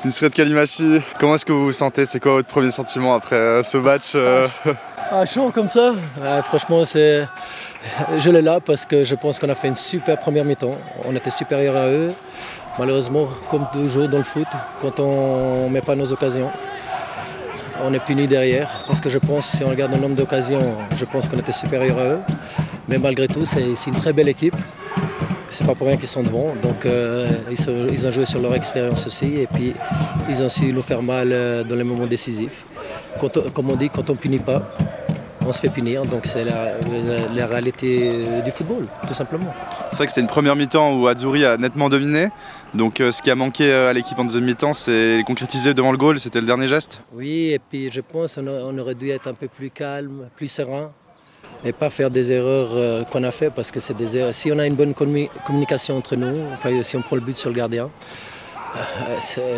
Nusret Kalimachi, comment est-ce que vous vous sentez? C'est quoi votre premier sentiment après ce match Chaud comme ça. Franchement, je l'ai là parce que je pense qu'on a fait une super première mi-temps. On était supérieur à eux. Malheureusement, comme toujours dans le foot, quand on ne met pas nos occasions, on est puni derrière. Parce que je pense, si on regarde le nombre d'occasions, je pense qu'on était supérieur à eux. Mais malgré tout, c'est une très belle équipe. C'est pas pour rien qu'ils sont devant, donc ils ont joué sur leur expérience aussi et puis ils ont su nous faire mal dans les moments décisifs. Comme on dit, quand on ne punit pas, on se fait punir, donc c'est la réalité du football, tout simplement. C'est vrai que c'était une première mi-temps où Azzurri a nettement dominé, donc ce qui a manqué à l'équipe en deuxième mi-temps, c'est concrétiser devant le goal, c'était le dernier geste. Oui, et puis je pense qu'on aurait dû être un peu plus calme, plus serein. Et pas faire des erreurs qu'on a fait parce que c'est des erreurs. Si on a une bonne communication entre nous, si on prend le but sur le gardien,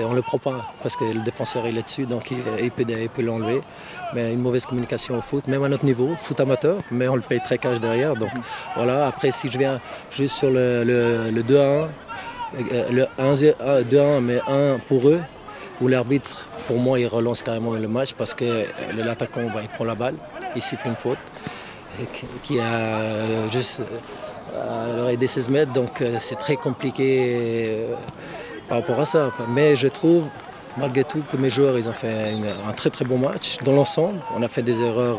on ne le prend pas parce que le défenseur il est dessus donc il peut l'enlever. Mais une mauvaise communication au foot, même à notre niveau, foot amateur, mais on le paye très cash derrière. Donc voilà, après si je viens juste sur le 2-1, le 2-1 mais 1 pour eux, où l'arbitre pour moi il relance carrément le match parce que l'attaquant il prend la balle, il siffle une faute. Qui a juste à l'oreille des 16 mètres, donc c'est très compliqué par rapport à ça. Mais je trouve, malgré tout, que mes joueurs ils ont fait un très très bon match. Dans l'ensemble, on a fait des erreurs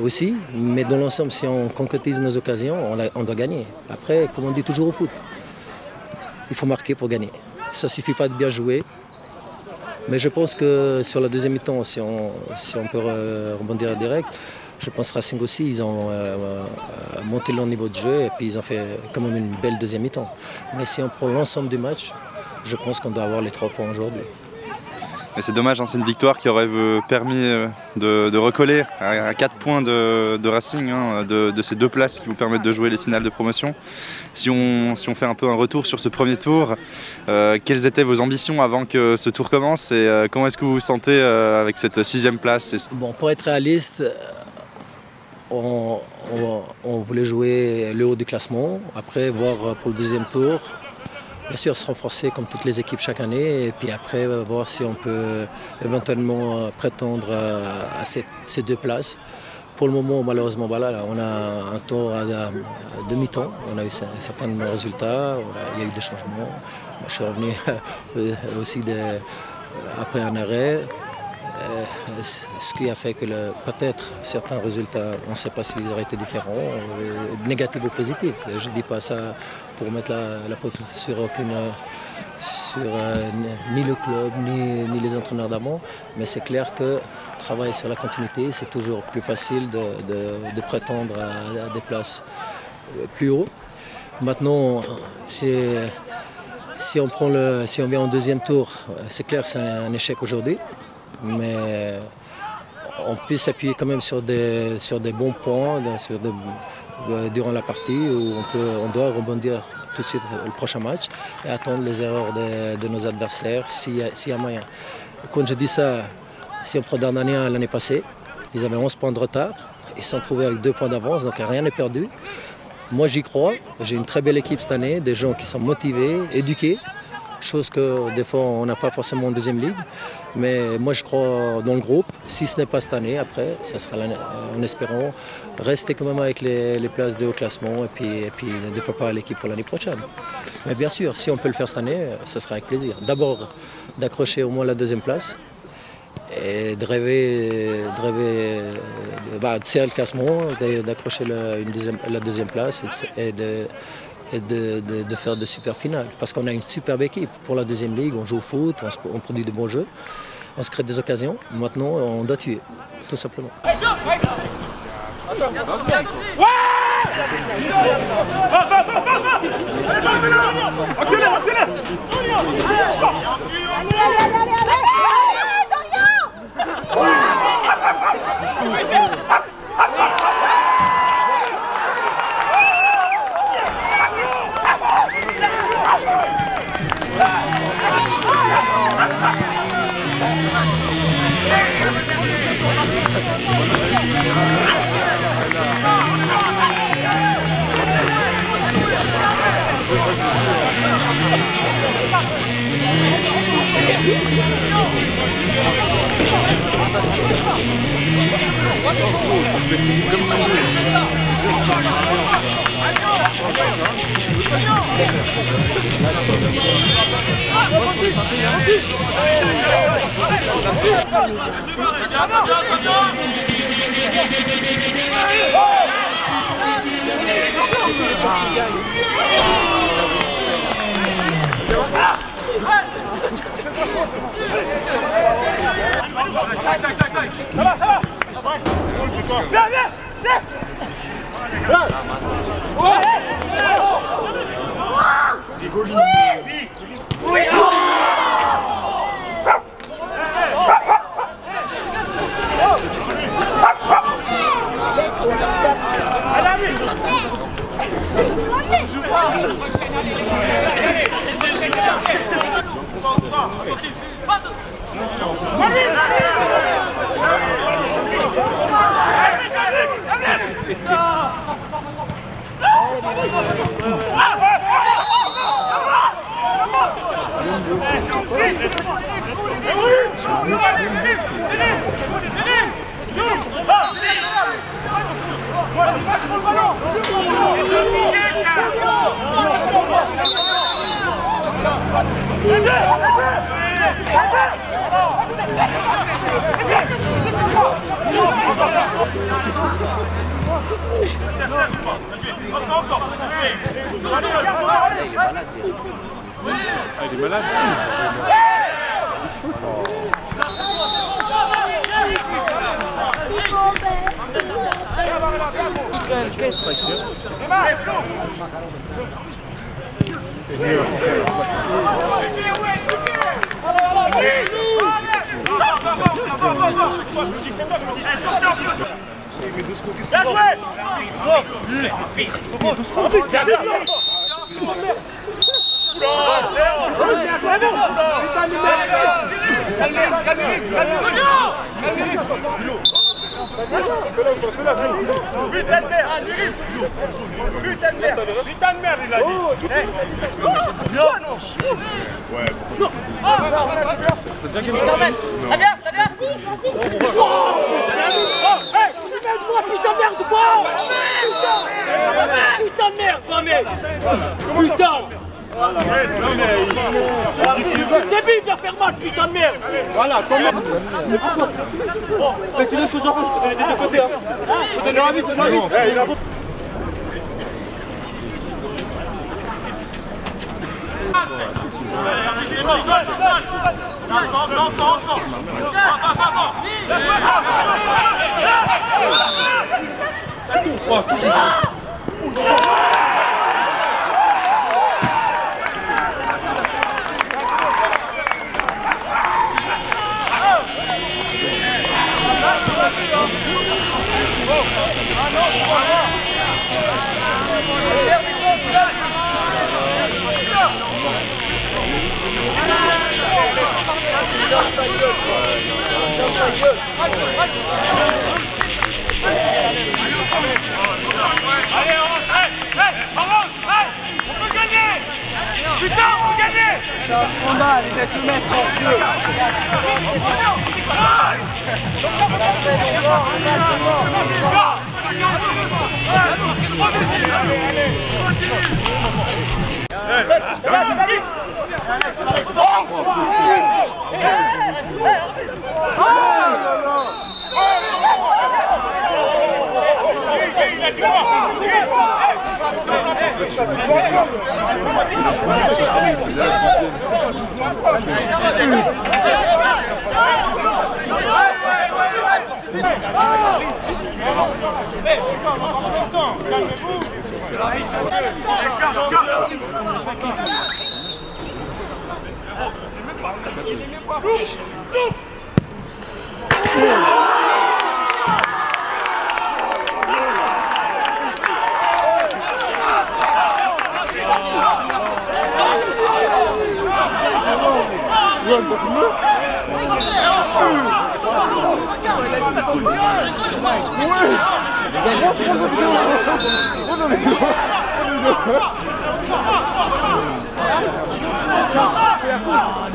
aussi, mais dans l'ensemble, si on concrétise nos occasions, on doit gagner. Après, comme on dit toujours au foot, il faut marquer pour gagner. Ça ne suffit pas de bien jouer. Mais je pense que sur la deuxième mi-temps, si on peut rebondir direct, je pense que Racing aussi, ils ont monté leur niveau de jeu et puis ils ont fait quand même une belle deuxième mi-temps. Mais si on prend l'ensemble du match, je pense qu'on doit avoir les 3 points aujourd'hui. Mais c'est dommage, hein, c'est une victoire qui aurait permis de recoller à 4 points de Racing, hein, de ces 2 places qui vous permettent de jouer les finales de promotion. Si on fait un peu un retour sur ce premier tour, quelles étaient vos ambitions avant que ce tour commence et comment est-ce que vous vous sentez avec cette 6e place? Bon, pour être réaliste, on voulait jouer le haut du classement, après voir pour le deuxième tour, bien sûr se renforcer comme toutes les équipes chaque année et puis après voir si on peut éventuellement prétendre à ces 2 places. Pour le moment, malheureusement, voilà, on a un tour à demi-temps, on a eu certains résultats, il y a eu des changements. Moi, je suis revenu aussi après un arrêt. Ce qui a fait que peut-être certains résultats, on ne sait pas s'ils auraient été différents, négatifs ou positifs. Je ne dis pas ça pour mettre la faute sur ni le club, ni les entraîneurs d'avant, mais c'est clair que travailler sur la continuité, c'est toujours plus facile de prétendre à des places plus haut. Maintenant, si on vient en deuxième tour, c'est clair que c'est un échec aujourd'hui. Mais on peut s'appuyer quand même sur des bons points durant la partie où on doit rebondir tout de suite le prochain match et attendre les erreurs de nos adversaires s'il y a moyen. Quand je dis ça, si on prend Darnania l'année passée, ils avaient 11 points de retard, ils se sont trouvés avec 2 points d'avance, donc rien n'est perdu. Moi j'y crois, j'ai une très belle équipe cette année, des gens qui sont motivés, éduqués. Chose que des fois on n'a pas forcément en deuxième ligue. Mais moi je crois dans le groupe, si ce n'est pas cette année, après, ça sera en espérant rester quand même avec les places de haut classement et puis de préparer l'équipe pour l'année prochaine. Mais bien sûr, si on peut le faire cette année, ça sera avec plaisir. D'abord d'accrocher au moins la 2e place et de rêver de serrer le classement, d'accrocher la 2e place et de faire de super finales. Parce qu'on a une superbe équipe pour la deuxième ligue, on joue au foot, on produit de bons jeux, on se crée des occasions. Maintenant, on doit tuer, tout simplement. Il est malade. Bien joué! Putain de merde! Putain de merde! Putain de merde, il a dit! Ouais, Très bien, très bien! Moi, putain de merde, quoi! Putain de merde, toi, mec! Putain! Débile de faire mal, putain de merde! voilà, comment? Mais tu donnes tous en plus, je peux donner des deux côtés, hein! Faut donner un vite, donne un vite! Il a beau. Allez, on peut gagner! Putain, on peut gagner! C'est un scandale, il est tout mettre en jeu! Ouais! Le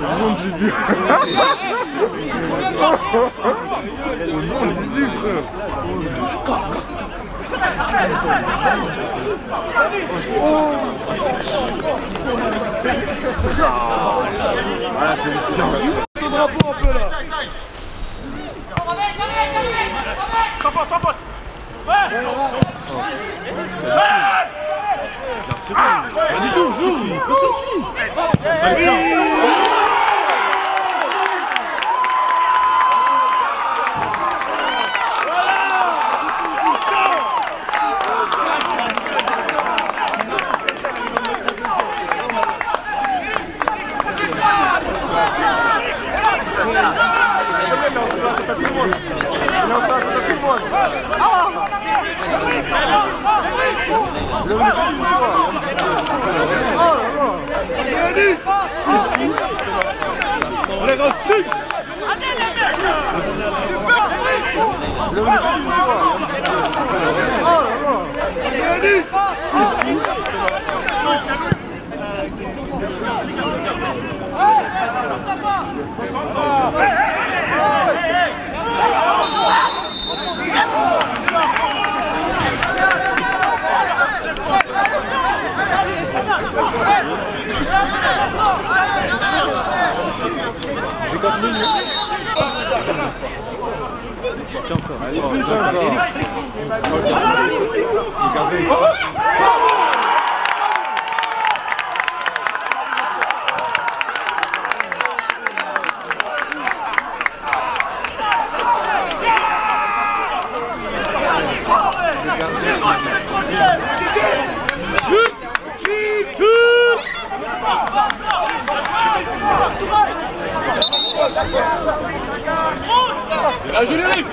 drapeau un peu là. Sans faute, sans faute. Pas du tout, joue. Personne suit. Allez, ciao. Allez, gros, sud. Tiens ça. Allez, putain, La générique.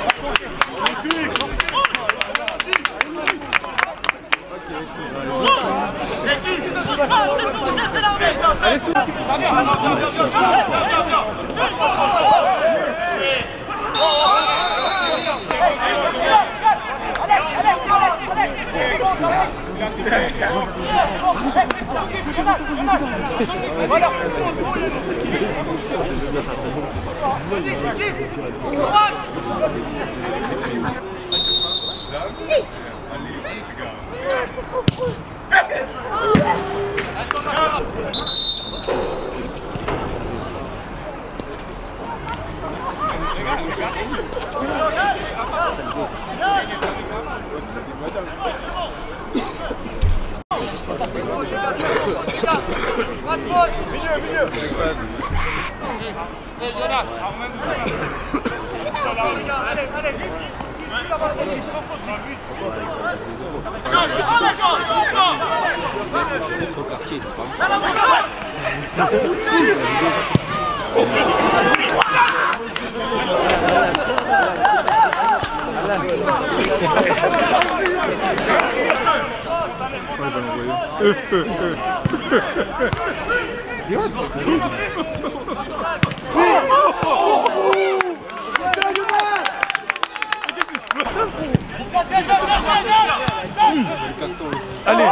allez.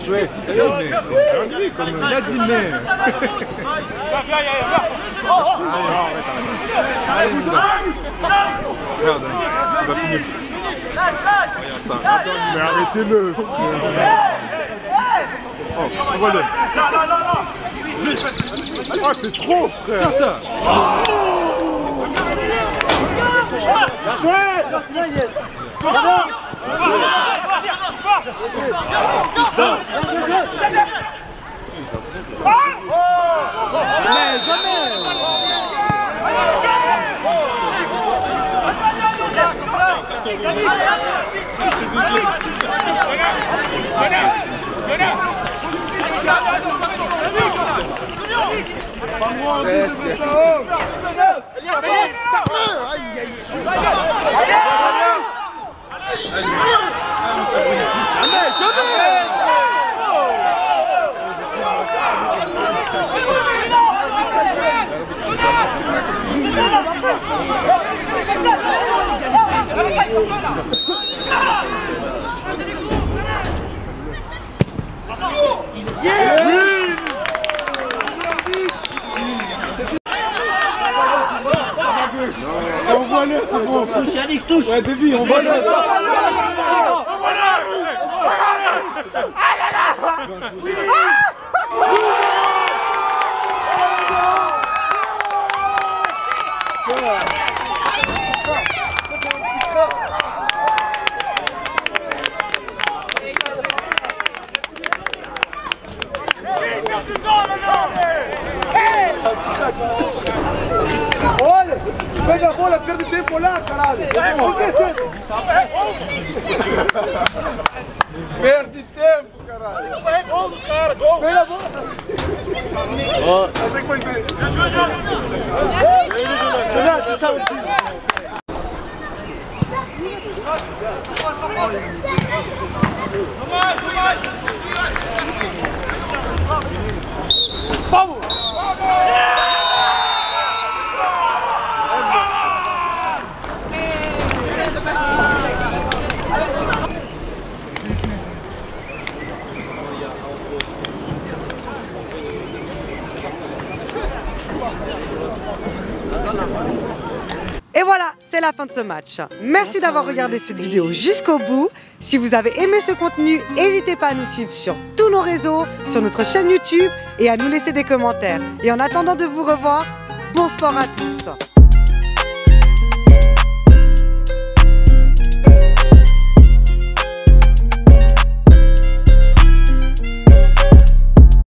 Jouer, c'est dinguerie comme il a dit mais. Allez, regarde, il va finir. Mais arrêtez-le. Oh, on va le. Oh, c'est trop, frère. Tiens ça. Mais jamais. On voit le, c'est bon. Touche, Yannick, touche. Ouais, débit, on voit le. Olha, pega a bola, perde tempo lá, caralho. Perde tempo, caralho. É gol dos caras, gol. Pega a bola. Achei que foi bem. Juliano, você sabe disso. Vamos! Et voilà, c'est la fin de ce match. Merci d'avoir regardé cette vidéo jusqu'au bout. Si vous avez aimé ce contenu, n'hésitez pas à nous suivre sur tous nos réseaux, sur notre chaîne YouTube et à nous laisser des commentaires. Et en attendant de vous revoir, bon sport à tous.